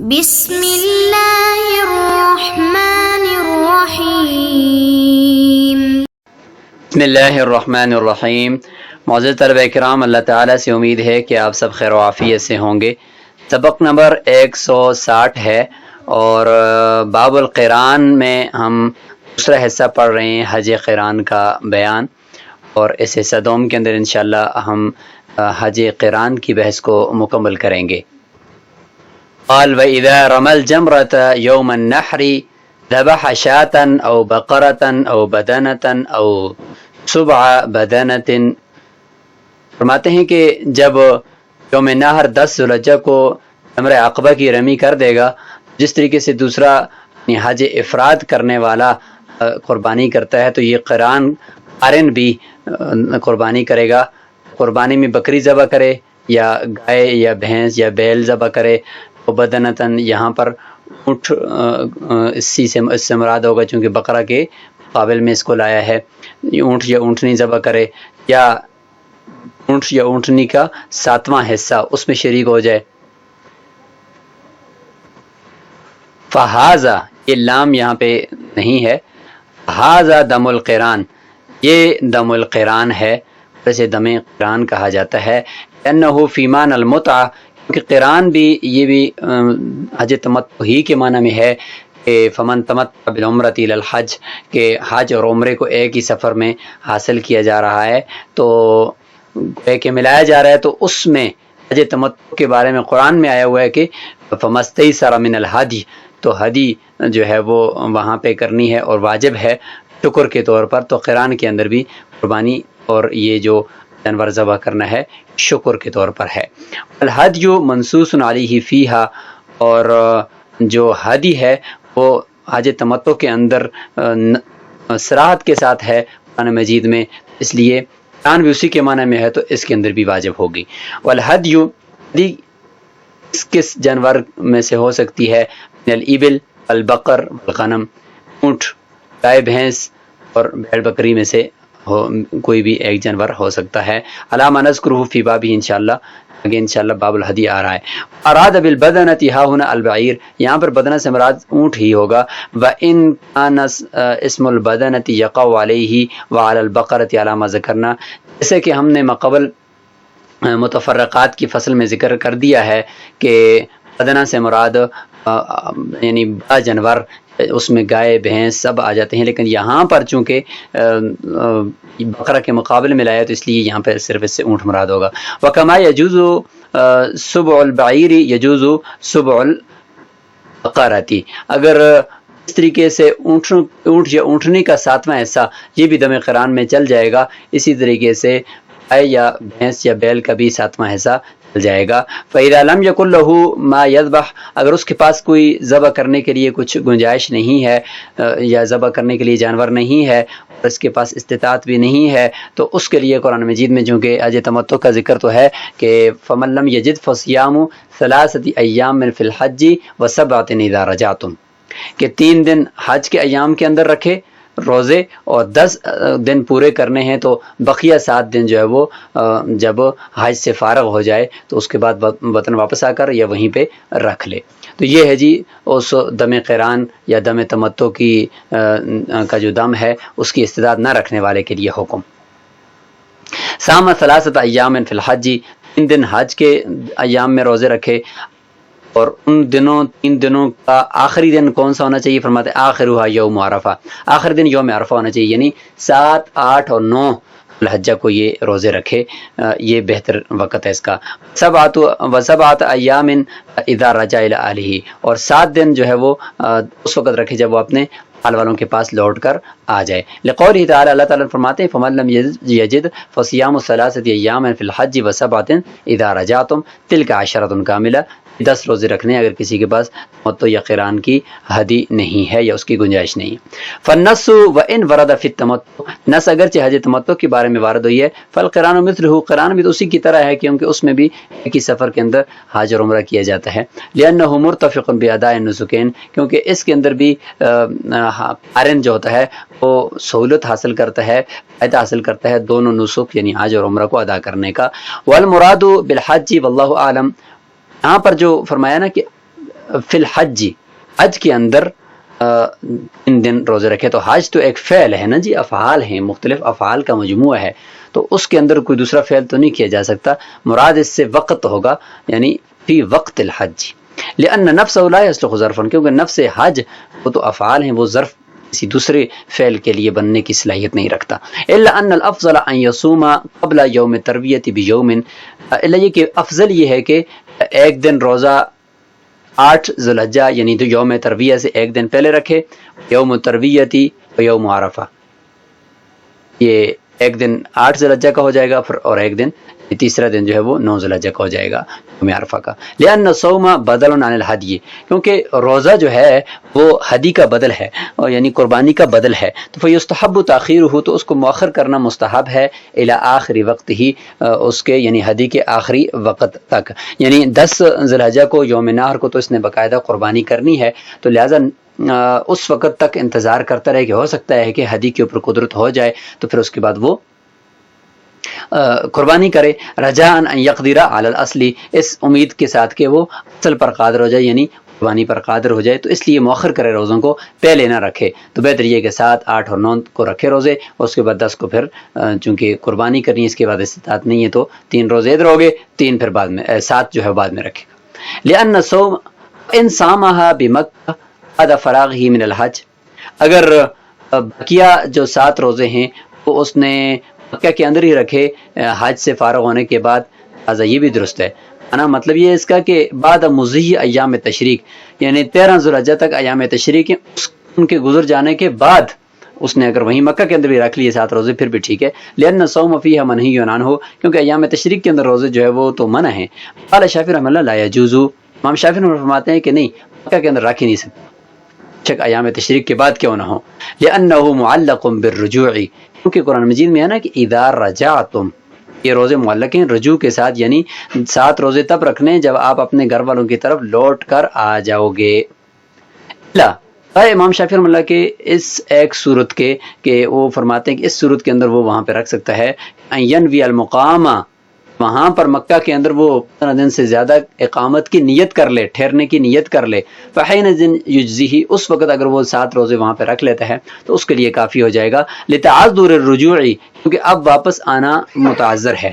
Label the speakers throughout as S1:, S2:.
S1: بسم اللہ الرحمن الرحیم۔
S2: بسم اللہ الرحمن الرحیم۔ معزز طلبہ کرام، اللہ تعالیٰ سے امید ہے کہ آپ سب خیر و عافیت سے ہوں گے۔ سبق نمبر 160 ہے اور باب القران میں ہم دوسرا حصہ پڑھ رہے ہیں، حج قران کا بیان، اور اس حصہ دوم کے اندر انشاءاللہ ہم حج قران کی بحث کو مکمل کریں گے۔ قال وَإِذَا رَمَى الْجَمْرَةَ يَوْمَ النَّحْرِ ذَبَحَ شَاةً أَوْ بَقَرَةً أَوْ بَدَنَةً أَوْ سُبْعَ بَدَنَةٍ۔ فرماتے ہیں کہ جب یوم نحر 10 ذوالحجہ کو جمرہ عقبہ کی رمی کر دے گا، جس طریقے سے دوسرا حج افراد کرنے والا قربانی کرتا ہے، تو یہ قارن بھی قربانی کرے گا۔ قربانی میں بکری ذبح کرے یا گائے یا بھینس یا بیل ذبح کرے، وہ بدنتاً یہاں پر اونٹ اس سے مراد ہوگا، چونکہ بقرہ کے قابل میں اس کو لایا ہے۔ اونٹ یا اونٹنی ذبح کرے، یا اونٹ یا اونٹنی کا 7واں حصہ اس میں شریک ہو جائے۔ فہذا، یہ لام یہاں پہ نہیں ہے، فہذا دم القران، یہ دم القران ہے، ویسے دم قران کہا جاتا ہے، انہ فی معنی المتعہ، کیونکہ قران بھی یہ بھی حج تمتع ہی کے معنی میں ہے کہ فمن تمتع بالعمرۃ الی الحج، کہ حج اور عمرے کو ایک ہی سفر میں حاصل کیا جا رہا ہے، تو کہ ملایا جا رہا ہے، تو اس میں حج تمتع کے بارے میں قرآن میں آیا ہوا ہے کہ فمستیسر من الحدی، تو ہدی جو ہے وہ وہاں پہ کرنی ہے اور واجب ہے شکر کے طور پر۔ تو قرآن کے اندر بھی قربانی اور یہ جو جانور ذبح کرنا ہے شکر کے طور پر ہے۔ الحدی منصوص علیہ فیہا، اور جو ہدی ہے وہ حج تمتع کے اندر صراحت کے ساتھ ہے قرآن مجید میں، اس لیے قرآن بھی اسی کے معنی میں ہے، تو اس کے اندر بھی واجب ہوگی۔ والہدی، ہدی کس جانور میں سے ہو سکتی ہے؟ من الابل، البقر، الغنم، اونٹ، گائے بھینس اور بیل بکری میں سے کوئی بھی ایک جانور ہو سکتا ہے۔ علامہ نذکرہ فی بابی، انشاءاللہ آگے انشاءاللہ باب الہدی آ رہا ہے۔ اراد بالبدنۃ ہا ہنا البعیر، یہاں پر بدنہ سے مراد اونٹ ہی ہوگا۔ وان کان اسم البدنۃ یقع علیہ وعلی البقرۃ علی ما ذکرنا، جیسے کہ ہم نے مقبل متفرقات کی فصل میں ذکر کر دیا ہے کہ بدنہ سے مراد یعنی بڑا جانور، اس میں گائے بھینس سب آ جاتے ہیں، لیکن یہاں پر چونکہ بقرہ کے مقابلے میں لایا تو اس لیے یہاں پہ صرف اس سے اونٹ مراد ہوگا۔ وکما یجوز سبع البعیر یجوز سبع البقرۃ، اگر اس طریقے سے اونٹ یا اونٹنی کا 7واں حصہ یہ بھی دم قران میں چل جائے گا، اسی طریقے سے گائے یا بھینس یا بیل کا بھی 7واں حصہ چل جائے گا۔ فَإِذَا لَمْ يَكُنْ لَهُ مَا يَذْبَحُ، اگر اس کے پاس کوئی ذبح کرنے کے لیے کچھ گنجائش نہیں ہے، یا ذبح کرنے کے لیے جانور نہیں ہے اور اس کے پاس استطاعت بھی نہیں ہے، تو اس کے لیے قرآن مجید میں چونکہ حج تمتع کا ذکر تو ہے کہ فَمَن لَمْ يَجِدْ فَصِيَامُ ثَلَاثَةِ أَيَّامٍ فِي الْحَجِّ وَسَبْعَةٍ إِذَا رَجَعْتُمْ، کہ 3 دن حج کے ایام کے اندر رکھے روزے، اور 10 دن پورے کرنے ہیں، تو بقیہ 7 دن جو ہے وہ جب حج سے فارغ ہو جائے تو اس کے بعد وطن واپس آ کر یا وہیں پہ رکھ لے۔ تو یہ ہے جی اس دم قران یا دم تمتع کی کا جو دم ہے اس کی استعداد نہ رکھنے والے کے لیے حکم۔ صام 3 ایام فی الحج، 3 دن حج کے ایام میں روزے رکھے، اور ان دنوں 3 دنوں کا آخری دن کون سا ہونا چاہیے؟ فرماتے ہیں آخرها یوم عرفہ، آخری دن یوم عرفہ ہونا چاہیے، یعنی 7، 8 اور 9 الحجہ کو یہ روزے رکھے، یہ بہتر وقت ہے اس کا۔ وسبعۃ ایام اذا رجع الی اہلہ، اور 7 دن جو ہے وہ اس وقت رکھے جب وہ اپنے حال والوں کے پاس لوٹ کر آ جائے۔ لقولہ تعالی، اللہ تعالیٰ فرماتے ہیں فمن لم یجد فصیام 3 ایام فی الحج وسبعۃ اذا رجعتم تلک عشرۃ کاملہ، 10 روزے رکھنے اگر کسی کے پاس تمتع یا قران کی ہدی نہیں ہے یا اس کی گنجائش نہیں۔ فالنص وان ورد فی التمتع، نص اگرچہ حج تمتع کے بارے میں وارد ہوئی ہے، فالقران مثلہ، قران بھی تو اسی کی طرح ہے، کیونکہ اس میں بھی ایک ہی سفر کے اندر حج اور عمرہ کیا جاتا ہے۔ لانہ مرتفق باداء النسکین، کیونکہ اس کے اندر بھی قارن جو ہوتا ہے وہ سہولت حاصل کرتا ہے، فائدہ حاصل کرتا ہے دونوں نسک یعنی حج اور عمرہ کو ادا کرنے کا۔ والمراد بالحج واللہ اعلم، یہاں پر جو فرمایا نا کہ فی الحج، حج کے اندر 3 دن روزے رکھے. تو حج تو ایک فعل ہے نا جی، افعال ہیں، مختلف افعال کا مجموعہ ہے، تو اس کے اندر کوئی دوسرا فعل تو نہیں کیا جا سکتا. مراد اس سے وقت ہوگا، یعنی فی وقت الحج، لأن نفس لا يصلح ظرفا، کیونکہ نفس حج وہ تو افعال ہیں، وہ ظرف کسی دوسرے فعل کے لیے بننے کی صلاحیت نہیں رکھتا. الا ان الافضل ان يصوم قبل یوم الترویۃ بیوم، الا یہ کہ افضل یہ ہے کہ ایک دن روزہ 8 ذی الحجہ یعنی تو یوم ترویہ سے ایک دن پہلے رکھے، یوم الترویۃ و یوم عرفہ، یہ ایک دن 8 ذی الحجہ کا ہو جائے گا، پھر اور ایک دن تیسرا دن جو ہے وہ 9 ذی الحجہ کا ہو جائے گا یوم عرفہ کا. لأن الصوم بدل عن الہدی، کیونکہ روزہ جو ہے وہ ہدی کا بدل ہے، اور یعنی قربانی کا بدل ہے. تو فیستحب تاخیرہ، تو اس کو مؤخر کرنا مستحب ہے، الی آخری وقت ہی، اس کے یعنی ہدی کے آخری وقت تک. یعنی 10 ذی الحجہ کو یوم نحر کو تو اس نے باقاعدہ قربانی کرنی ہے، تو لہٰذا اس وقت تک انتظار کرتا رہے کہ ہو سکتا ہے کہ ہدی کے اوپر قدرت ہو جائے، تو پھر اس کے بعد وہ قربانی کرے. رجاء ان یقدر علی الاصل، اس امید کے ساتھ کہ وہ اصل پر قادر ہو جائے، یعنی قربانی پر قادر ہو جائے، تو اس لیے مؤخر کرے، روزوں کو پہلے نہ رکھے. تو بہتر یہ کہ 7، 8 اور 9 کو رکھے روزے، اس کے بعد 10 کو پھر چونکہ قربانی کرنی ہے، اس کے بعد استطاعت نہیں ہے تو 3 روزے ادھر ہو گئے، 3 پھر بعد میں 7 جو ہے بعد میں رکھے گا. لأن الصوم ان صامها بمکہ بعد فراغه من الحج، اگر بقیہ جو 7 روزے ہیں وہ اس نے مکہ کے اندر ہی رکھے حج سے فارغ ہونے کے بعد، لہٰذا یہ بھی درست ہے. مطلب یہ ہے اس کا کہ بعد مضی ایام تشریق، یعنی 13 ذی الحجہ تک ایام تشریق ان کے گزر جانے کے بعد اس نے اگر وہیں مکہ کے اندر بھی رکھ لیے 7 روزے پھر بھی ٹھیک ہے. لأن الصوم فیہ منہی عنہ، کیونکہ ایام تشریق کے اندر روزے جو ہے وہ تو منع ہیں. قال شافعی رحمہ اللہ لا یجوز، امام شافعی فرماتے ہیں کہ نہیں، مکہ کے اندر رکھ ہی نہیں سکتے، چک ایام تشریق کے بعد کیوں نہ ہو. لأنہ معلق بالرجوع، کیونکہ قرآن مجید میں ہے نا کہ اذا رجعتم، یہ روزے معلق ہیں رجوع کے ساتھ، یعنی 7 روزے تب رکھنے جب آپ اپنے گھر والوں کی طرف لوٹ کر آ جاؤ گے. امام شافعی رحمہ اللہ کے اس ایک صورت کے کہ وہ فرماتے ہیں کہ اس صورت کے اندر وہ وہاں پہ رکھ سکتا ہے، ینوی المقام، وہاں پر مکہ کے اندر وہ 15 دن سے زیادہ اقامت کی نیت کر لے، ٹھہرنے کی نیت کر لے. فحینئذ یجزیہ، اس وقت اگر وہ 7 روزے وہاں پہ رکھ لیتا ہے تو اس کے لیے کافی ہو جائے گا. لتعذر الرجوع، کیونکہ اب واپس آنا متعذر ہے،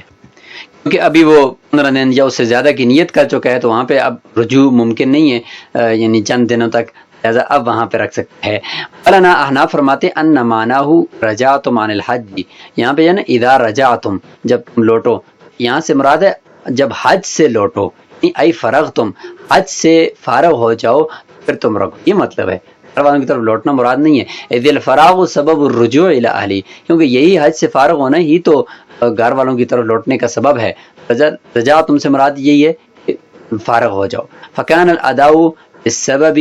S2: کیونکہ ابھی وہ 15 دن یا اس سے زیادہ کی نیت کر چکا ہے، تو وہاں پہ اب رجوع ممکن نہیں ہے، یعنی چند دنوں تک، لہذا اب وہاں پہ رکھ سکتا ہے. علنا احناف فرماتے ان معناہ رجعتم عن الحج، یہاں پہ نا اذا رجعتم، جب تم لوٹو، یہاں سے مراد ہے جب حج سے لوٹو، ای فرغتم، حج سے فارغ ہو جاؤ پھر تم رکو، یہ مطلب ہے. گھر والوں کی طرف لوٹنا مراد نہیں ہے. اذ الفراغ سبب الرجوع الی اہلی، کیونکہ یہی حج سے فارغ ہونا ہی تو گھر والوں کی طرف لوٹنے کا سبب ہے. رجا تم سے مراد یہی ہے کہ فارغ ہو جاؤ. فکان الاداء بالسبب،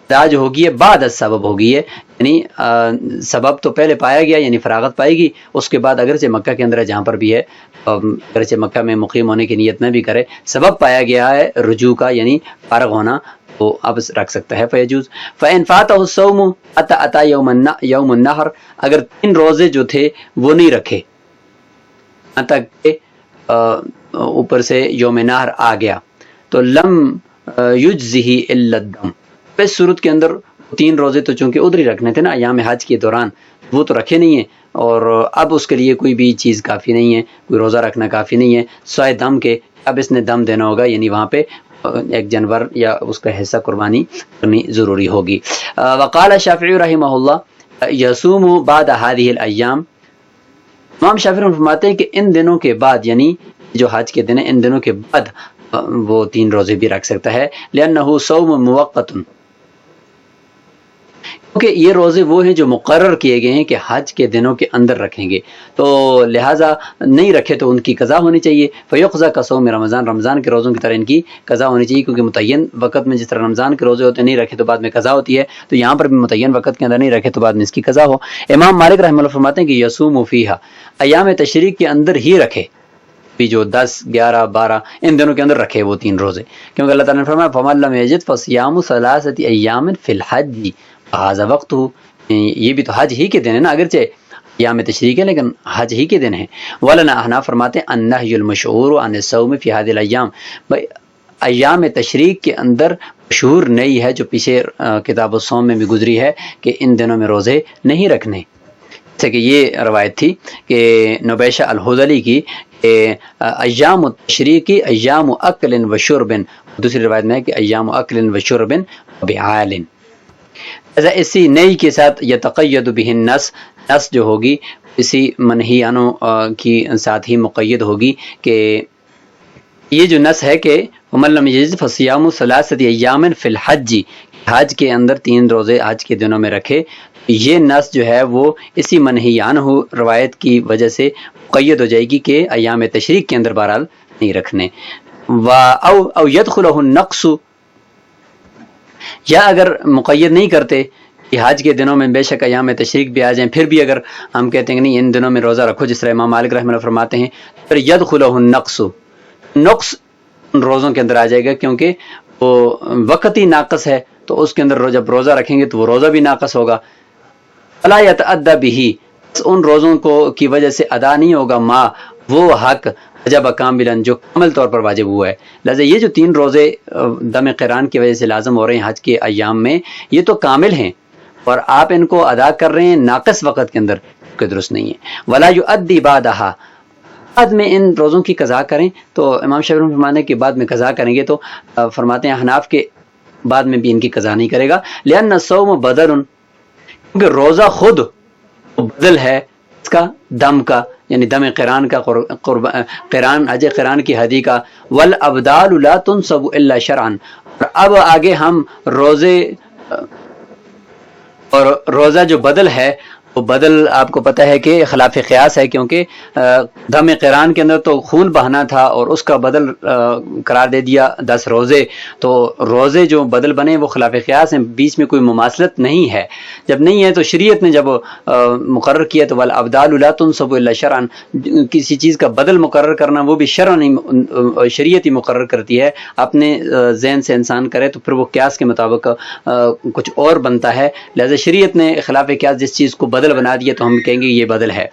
S2: ادا جو ہوگی ہے بعد السبب ہوگی ہے، یعنی سبب تو پہلے پایا گیا، یعنی فراغت پائے گی، اس کے بعد اگرچہ مکہ کے اندر جہاں پر بھی ہے، اگرچہ مکہ میں مقیم ہونے کی نیت نہ بھی کرے، سبب پایا گیا ہے رجوع کا، یعنی فارغ ہونا، وہ اب رکھ سکتا ہے. فیجوز. فإن فاتہ الصوم حتی اتی یوم النحر، اگر 3 روزے جو تھے وہ نہیں رکھے یہاں تک کہ اوپر سے یوم نحر آ گیا، تو لم یجزہ الا الدم، اس صورت کے اندر 3 روزے تو چونکہ ادھر ہی رکھنے تھے نا ایام حج کے دوران، وہ تو رکھے نہیں ہیں، اور اب اس کے لیے کوئی بھی چیز کافی نہیں ہے، کوئی روزہ رکھنا کافی نہیں ہے سوائے دم کے. اب اس نے دم دینا ہوگا، یعنی وہاں پہ ایک جانور یا اس کا حصہ قربانی کرنی ضروری ہوگی. وقال شافعی رحمہ اللہ یصوم بعد هذه الایام، امام شافعی فرماتے ہیں کہ ان دنوں کے بعد، یعنی جو حج کے دن ہیں ان دنوں کے بعد وہ 3 روزے بھی رکھ سکتا ہے. لأنه صوم موقت، کیونکہ یہ روزے وہ ہیں جو مقرر کیے گئے ہیں کہ حج کے دنوں کے اندر رکھیں گے، تو لہٰذا نہیں رکھے تو ان کی قضا ہونی چاہیے. فیقضی کصوم رمضان، رمضان کے روزوں کی طرح ان کی قضا ہونی چاہیے، کیونکہ متعین وقت میں جس طرح رمضان کے روزے ہوتے ہیں نہیں رکھے تو بعد میں قضا ہوتی ہے، تو یہاں پر بھی متعین وقت کے اندر نہیں رکھے تو بعد میں اس کی قضا ہو. امام مالک رحمہ اللہ فرماتے ہیں کہ یصوم فیہا، ایام تشریق کے اندر ہی رکھے، بھی جو 10، 11، 12 ان دنوں کے اندر رکھے وہ 3 روزے، کیونکہ اللہ تعالیٰ نے فرمایا فمن لم یجد فصیام 3 ایام فی الحج هذا وقت، یہ بھی تو حج ہی کے دن ہے نا، اگرچہ ایام تشریق ہے لیکن حج ہی کے دن ہے. ولنا احناف فرماتے ہیں النہی المشہور عن الصوم فی هذه الايام، بھائی ایام تشریق کے اندر مشہور نہیں ہے جو پیچھے کتاب الصوم میں بھی گزری ہے کہ ان دنوں میں روزے نہیں رکھنے. جیسے کہ یہ روایت تھی کہ نبیشہ الحذلی کی کہ ایام التشریقی ایام اکل و شرب، دوسری روایت میں ہے کہ ایام اکل و شرب بعال. ایسا اسی نئی کے ساتھ یتقید بہ النص، نص جو ہوگی اسی منہیانوں کی ساتھ ہی مقید ہوگی کہ یہ جو نص ہے کہ ومن لم یجد فصیام ثلاثۃ ایام فی الحج، حج کے اندر 3 روزے حج کے دنوں میں رکھے. یہ نص جو ہے وہ اسی منہی عنہ روایت کی وجہ سے مقید ہو جائے گی کہ ایام تشریق کے اندر بہرحال نہیں رکھنے. او یدخلہ النقص، یا اگر مقید نہیں کرتے کہ حج کے دنوں میں بے شک ایام تشریق بھی آ جائیں، پھر بھی اگر ہم کہتے ہیں کہ نہیں ان دنوں میں روزہ رکھو، جس طرح امام مالک رحمہ اللہ فرماتے ہیں، پھر یدخلہ النقص، نقص ان روزوں کے اندر آ جائے گا کیونکہ وہ وقت ہی ناقص ہے، تو اس کے اندر جب روزہ رکھیں گے تو وہ روزہ بھی ناقص ہوگا. فلا یتعدی بہ، ان روزوں کو کی وجہ سے ادا نہیں ہوگا ما وہ حق وجب کاملا جو کامل طور پر واجب ہوا ہے. لہذا یہ جو 3 روزے دم قران کی وجہ سے لازم ہو رہے ہیں حج کے ایام میں، یہ تو کامل ہیں اور آپ ان کو ادا کر رہے ہیں ناقص وقت کے اندر، کہ درست نہیں ہے. ولا یؤدی بعدہا، بعد میں ان روزوں کی قضا کریں. تو امام شافعی فرمانے کے بعد میں قضا کریں گے تو فرماتے ہیں حناف کے بعد میں بھی ان کی قضا نہیں کرے گا. لأن الصوم بدل، کیونکہ روزہ خود بدل ہے اس کا دم کا، یعنی دم قران کا، قران حج قران کی ہدی کا. والابدال لا تنصب الا شرعا، اور اب آگے ہم روزے اور روزہ جو بدل ہے وہ بدل آپ کو پتہ ہے کہ خلاف قیاس ہے، کیونکہ دم قران کے اندر تو خون بہنا تھا اور اس کا بدل قرار دے دیا 10 روزے. تو روزے جو بدل بنے وہ خلاف قیاس ہیں، بیچ میں کوئی مماثلت نہیں ہے. جب نہیں ہے تو شریعت نے جب مقرر کیا تو والابدال لا تنصب الا شرعا، کسی چیز کا بدل مقرر کرنا وہ بھی شریعت ہی مقرر کرتی ہے. اپنے ذہن سے انسان کرے تو پھر وہ قیاس کے مطابق کچھ اور بنتا ہے. لہذا شریعت نے خلاف قیاس جس چیز کو بدل بنا دیا تو ہم کہیں گے یہ بدل ہے.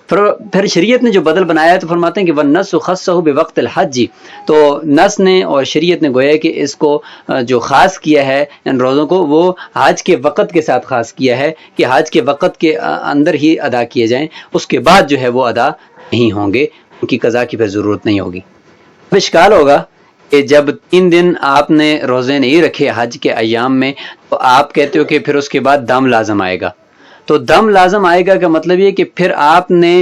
S2: پھر شریعت نے جو بدل بنایا ہے تو فرماتے ہیں کہ وَالنَّسُ خَصَّهُ بِوَقْتِ الْحَجِّ، تو نص نے اور شریعت نے گویا کہ اس کو جو خاص کیا ہے ان روزوں کو وہ حج کے وقت کے ساتھ خاص کیا ہے کہ حج کے وقت کے اندر ہی ادا کیے جائیں، اس کے بعد جو ہے وہ ادا نہیں ہوں گے، ان کی قضا کی پھر ضرورت نہیں ہوگی. اب اشکال ہوگا کہ جب 3 دن آپ نے روزے نہیں رکھے حج کے ایام میں تو آپ کہتے ہو کہ پھر اس کے بعد دم لازم آئے گا. تو دم لازم آئے گا کا مطلب یہ کہ پھر آپ نے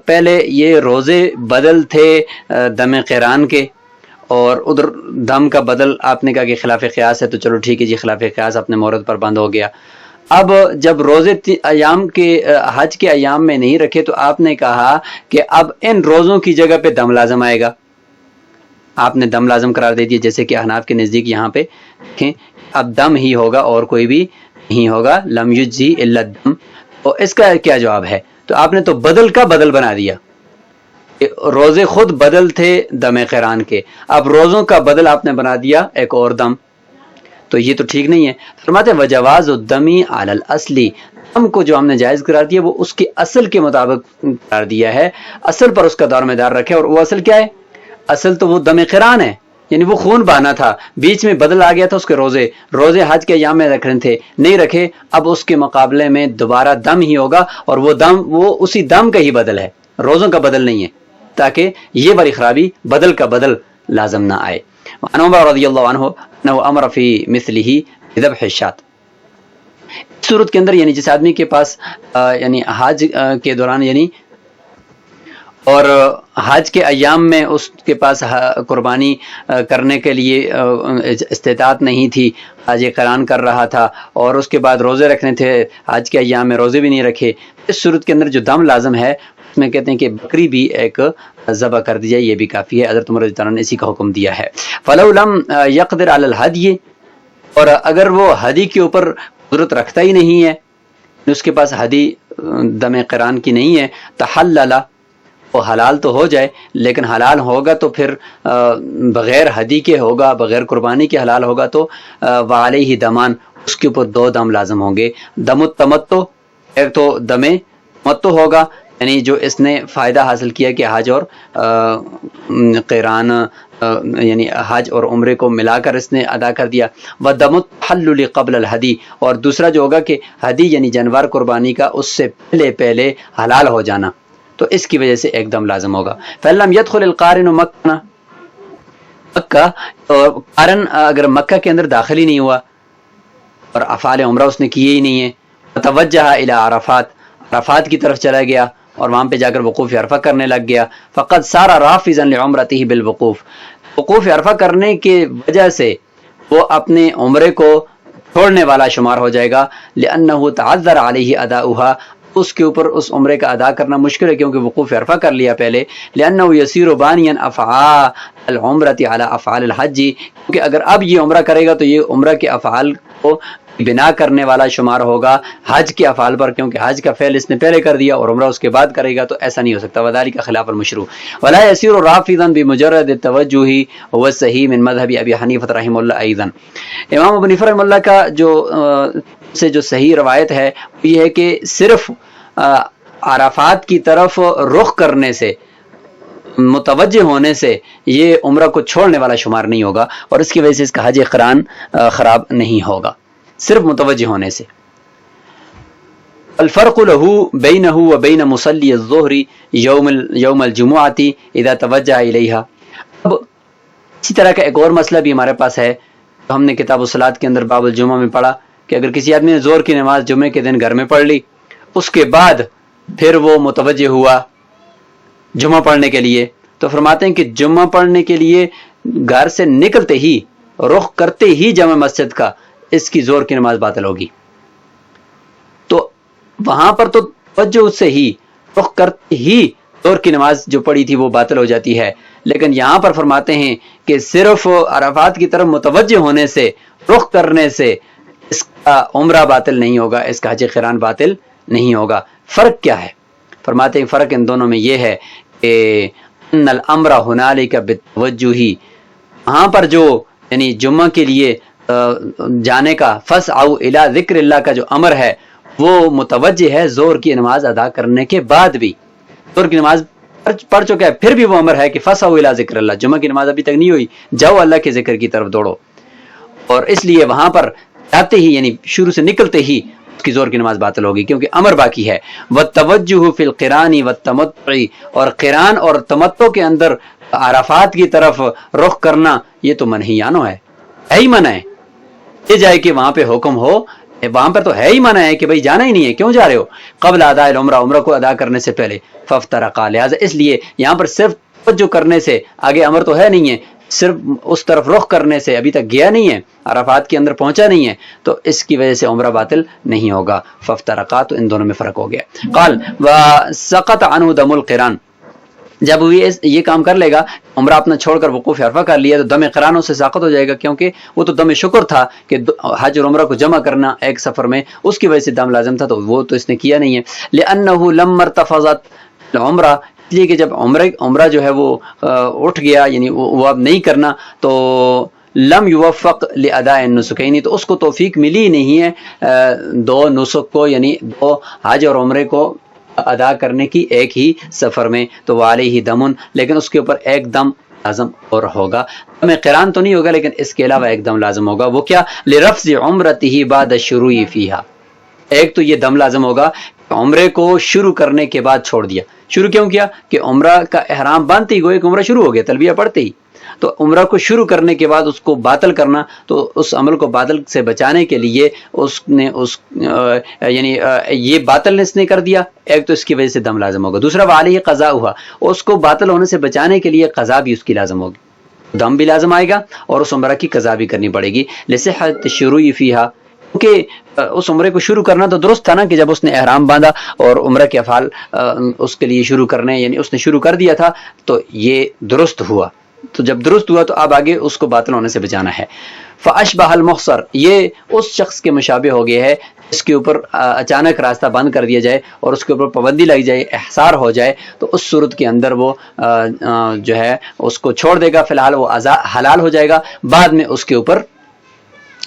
S2: پہلے یہ روزے بدل تھے دم قران کے، اور ادھر دم کا بدل آپ نے کہا کہ خلاف قیاس ہے، تو چلو ٹھیک ہے جی خلاف قیاس اپنے مورد پر بند ہو گیا. اب جب روزے ایام کے حج کے ایام میں نہیں رکھے تو آپ نے کہا کہ اب ان روزوں کی جگہ پہ دم لازم آئے گا، آپ نے دم لازم قرار دے دیا. جیسے کہ احناف کے نزدیک یہاں پہ دیکھیں اب دم ہی ہوگا اور کوئی بھی نہیں ہوگا، لم یجزی الا الدم. تو اس کا کیا جواب ہے؟ تو آپ نے تو بدل کا بدل بنا دیا. روزے خود بدل تھے دم قران کے، اب روزوں کا بدل آپ نے بنا دیا ایک اور دم، تو یہ تو ٹھیک نہیں ہے. فرماتے ہیں وجواز الدم علی الاصل، دم کو جو ہم نے جائز قرار دیا وہ اس کے اصل کے مطابق قرار دیا ہے، اصل پر اس کا دار مدار رکھے. اور وہ اصل کیا ہے؟ اصل تو وہ دم قران ہے، یعنی وہ خون بہنا تھا، بیچ میں بدل آ گیا تھا اس کے روزے حج کے ایام میں رکھنے تھے نہیں رکھے، اب اس کے مقابلے میں دوبارہ دم ہی ہوگا، اور وہ دم وہ اسی دم کا ہی بدل ہے، روزوں کا بدل نہیں ہے، تاکہ یہ بڑی خرابی بدل کا بدل لازم نہ آئے. وعن عمر رضی اللہ عنہ انہ امر فی مثلہ بذبح الشاة، اس صورت کے اندر یعنی جس آدمی کے پاس یعنی حج کے دوران یعنی اور حج کے ایام میں اس کے پاس قربانی کرنے کے لیے استطاعت نہیں تھی، حج قران کر رہا تھا اور اس کے بعد روزے رکھنے تھے، حج کے ایام میں روزے بھی نہیں رکھے، اس صورت کے اندر جو دم لازم ہے اس میں کہتے ہیں کہ بکری بھی ایک ذبح کر دی جائے، یہ بھی کافی ہے. حضرت عمر رضی اللہ عنہ نے اسی کا حکم دیا ہے. فلو لم یقدر علی الہدی، اور اگر وہ ہدی کے اوپر قدرت رکھتا ہی نہیں ہے، اس کے پاس ہدی دم قران کی نہیں ہے، تحلل، وہ حلال تو ہو جائے لیکن حلال ہوگا تو پھر بغیر ہدی کے ہوگا، بغیر قربانی کے حلال ہوگا، تو وعلیہ دمان، اس کے اوپر 2 دم لازم ہوں گے. دم التمتع، ایک تو دم تمتع ہوگا یعنی جو اس نے فائدہ حاصل کیا کہ حج اور قیران یعنی حج اور عمرے کو ملا کر اس نے ادا کر دیا. وَدَمُ التَّحَلُّلِ قبل الحدی، اور دوسرا جو ہوگا کہ ہدی یعنی جانور قربانی کا اس سے پہلے حلال ہو جانا، تو اس کی وجہ سے ایک دم لازم ہوگا. فَلَمْ يَدْخُلِ الْقَارِنُ مکہ، اور قارن اگر مکہ کے اندر داخل ہی نہیں ہوا اور افعال عمرہ اس نے کیے ہی نہیں ہیں، توجہ الی عرفات کی طرف چلا گیا اور وہاں پہ جا کر وقوف عرفہ کرنے لگ گیا. فقد صار رافضا لعمرته بالوقوف، وقوف عرفہ کرنے کی وجہ سے وہ اپنے عمرے کو چھوڑنے والا شمار ہو جائے گا. لأنه تعذر علیہ اداؤها، اس کے اوپر اس عمرے کا ادا کرنا مشکل ہے کیونکہ وقوف عرفہ کر لیا پہلے. لأنه يسير بانيا افعال العمرة على افعال الحج، کیونکہ اگر اب یہ عمرہ کرے گا تو یہ عمرہ کے افعال کو بنا کرنے والا شمار ہوگا حج کے افعال پر، کیونکہ حج کا فعل اس نے پہلے کر دیا اور عمرہ اس کے بعد کرے گا، تو ایسا نہیں ہو سکتا. وذلك خلاف المشروع. ولا يسير رافضا بمجرد التوجه هو الصحيح من مذهب ابي حنیفہ رحمہ اللہ. ايضا امام ابو حنیفہ رحمہ اللہ کا جو صحیح روایت ہے یہ ہے کہ صرف عرفات کی طرف رخ کرنے سے، متوجہ ہونے سے یہ عمرہ کو چھوڑنے والا شمار نہیں ہوگا، اور اس کی وجہ سے اس کا حج قران خراب نہیں ہوگا، صرف متوجہ ہونے سے. الفرق له بینه وبین مصلی الظہر یوم الجمعۃ اذا توجہ الیہا. اب اسی طرح کا ایک اور مسئلہ بھی ہمارے پاس ہے، ہم نے کتاب الصلاۃ کے اندر باب الجمعہ میں پڑھا کہ اگر کسی آدمی نے ظہر کی نماز جمعے کے دن گھر میں پڑھ لی، اس کے بعد پھر وہ متوجہ ہوا جمعہ پڑھنے کے لیے، تو فرماتے ہیں کہ جمعہ پڑھنے کے لیے گھر سے نکلتے ہی، رخ کرتے ہی جامع مسجد کا، اس کی ظہر کی نماز باطل ہوگی. تو وہاں پر تو توجہ سے ہی، رخ کرتے ہی ظہر کی نماز جو پڑھی تھی وہ باطل ہو جاتی ہے، لیکن یہاں پر فرماتے ہیں کہ صرف عرفات کی طرف متوجہ ہونے سے، رخ کرنے سے اس کا عمرہ باطل نہیں ہوگا، اس کا حج قران باطل نہیں ہوگا. فرق کیا ہے؟ فرماتے ہیں فرق ان دونوں میں یہ ہے کہ ان الامر ہنالک بالتوجہ، وہاں پر جو یعنی جمعہ کے لیے جانے کا فسعوا الی ذکر اللہ کا جو امر ہے وہ متوجہ ہے ظہر کی نماز ادا کرنے کے بعد بھی. ظہر کی نماز پڑھ چکا ہے پھر بھی وہ امر ہے کہ فسعوا الی ذکر اللہ، جمعہ کی نماز ابھی تک نہیں ہوئی، جاؤ اللہ کے ذکر کی طرف دوڑو. اور اس لیے وہاں پر جاتے ہی یعنی شروع سے نکلتے ہی اس کی ظہر کی نماز باطل ہوگی کیونکہ امر باقی ہے. والتوجہ فی القران والتمتع، اور قران اور تمتع کے اندر عرفات کی طرف رخ کرنا یہ تو منہیانو ہے ہی منع ہے. یہ جائے کہ وہاں پہ حکم ہو، وہاں پر تو ہے ہی منع ہے کہ بھائی جانا ہی نہیں ہے، کیوں جا رہے ہو؟ قبل اداء العمرہ، عمرہ کو ادا کرنے سے پہلے. فافترقا، لہذا اس لیے یہاں پر صرف توجہ کرنے سے، آگے امر تو ہے نہیں ہے، صرف اس طرف رخ کرنے سے ابھی تک گیا نہیں ہے، عرفات کے اندر پہنچا نہیں ہے، تو اس کی وجہ سے عمرہ باطل نہیں ہوگا. فافترقا، تو ان دونوں میں فرق ہو گیا. قال وسقط عنه دم القران، جب وہ یہ کام کر لے گا، عمرہ اپنا چھوڑ کر وقوف عرفہ کر لیا، تو دم قران سے ساقط ہو جائے گا، کیونکہ وہ تو دم شکر تھا کہ حج اور عمرہ کو جمع کرنا ایک سفر میں، اس کی وجہ سے دم لازم تھا، تو وہ تو اس نے کیا نہیں ہے. لأنه لما ارتفضت العمرہ، اس لیے کہ جب عمرہ جو ہے وہ اٹھ گیا، یعنی وہ اب نہیں کرنا، تو لم یوفق لاداء النسکین، تو اس کو توفیق ملی نہیں ہے دو نسک کو، یعنی دو حج اور عمرے کو ادا کرنے کی ایک ہی سفر میں. تو وعلیہ دمن، لیکن اس کے اوپر ایک دم لازم اور ہوگا. دم قران تو نہیں ہوگا لیکن اس کے علاوہ ایک دم لازم ہوگا. وہ کیا؟ لرفض عمرته بعد الشروع فیہا، ایک تو یہ دم لازم ہوگا، عمرے کو شروع کرنے کے بعد چھوڑ دیا. شروع کیوں کیا؟ کہ عمرہ کا احرام باندھتے ہی گوئے کہ عمرہ شروع ہو گیا، تلبیہ پڑھتے ہی، تو عمرہ کو شروع کرنے کے بعد اس کو باطل کرنا، تو اس عمل کو باطل سے بچانے کے لیے اس نے یعنی یہ باطل اس نے کر دیا، ایک تو اس کی وجہ سے دم لازم ہوگا. دوسرا وعلیہ قضاء ہوا، اس کو باطل ہونے سے بچانے کے لیے قضا بھی اس کی لازم ہوگی، دم بھی لازم آئے گا اور اس عمرہ کی قضا بھی کرنی پڑے گی. لصحت الشروع فیہا، کیونکہ اس عمرے کو شروع کرنا تو درست تھا نا، کہ جب اس نے احرام باندھا اور عمرہ کے افعال اس کے لیے شروع کرنے، یعنی اس نے شروع کر دیا تھا، تو یہ درست ہوا. تو جب درست ہوا تو اب آگے اس کو باطل ہونے سے بچانا ہے. فاشبہ المخصر، یہ اس شخص کے مشابہ ہو گیا ہے جس کے اوپر اچانک راستہ بند کر دیا جائے اور اس کے اوپر پابندی لگ جائے، احصار ہو جائے، تو اس صورت کے اندر وہ جو ہے اس کو چھوڑ دے گا، فی الحال وہ حلال ہو جائے گا، بعد میں اس کے اوپر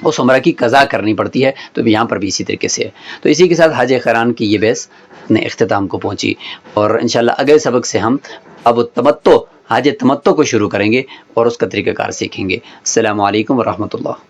S2: اس عمرہ کی قضا کرنی پڑتی ہے. تو یہاں پر بھی اسی طریقے سے ہے. تو اسی کے ساتھ حج قران کی یہ بحث اپنے اختتام کو پہنچی، اور انشاءاللہ اگلے سبق سے ہم اب تمتع، حج تمتع کو شروع کریں گے اور اس کا طریقہ کار سیکھیں گے۔ السلام علیکم ورحمۃ اللہ۔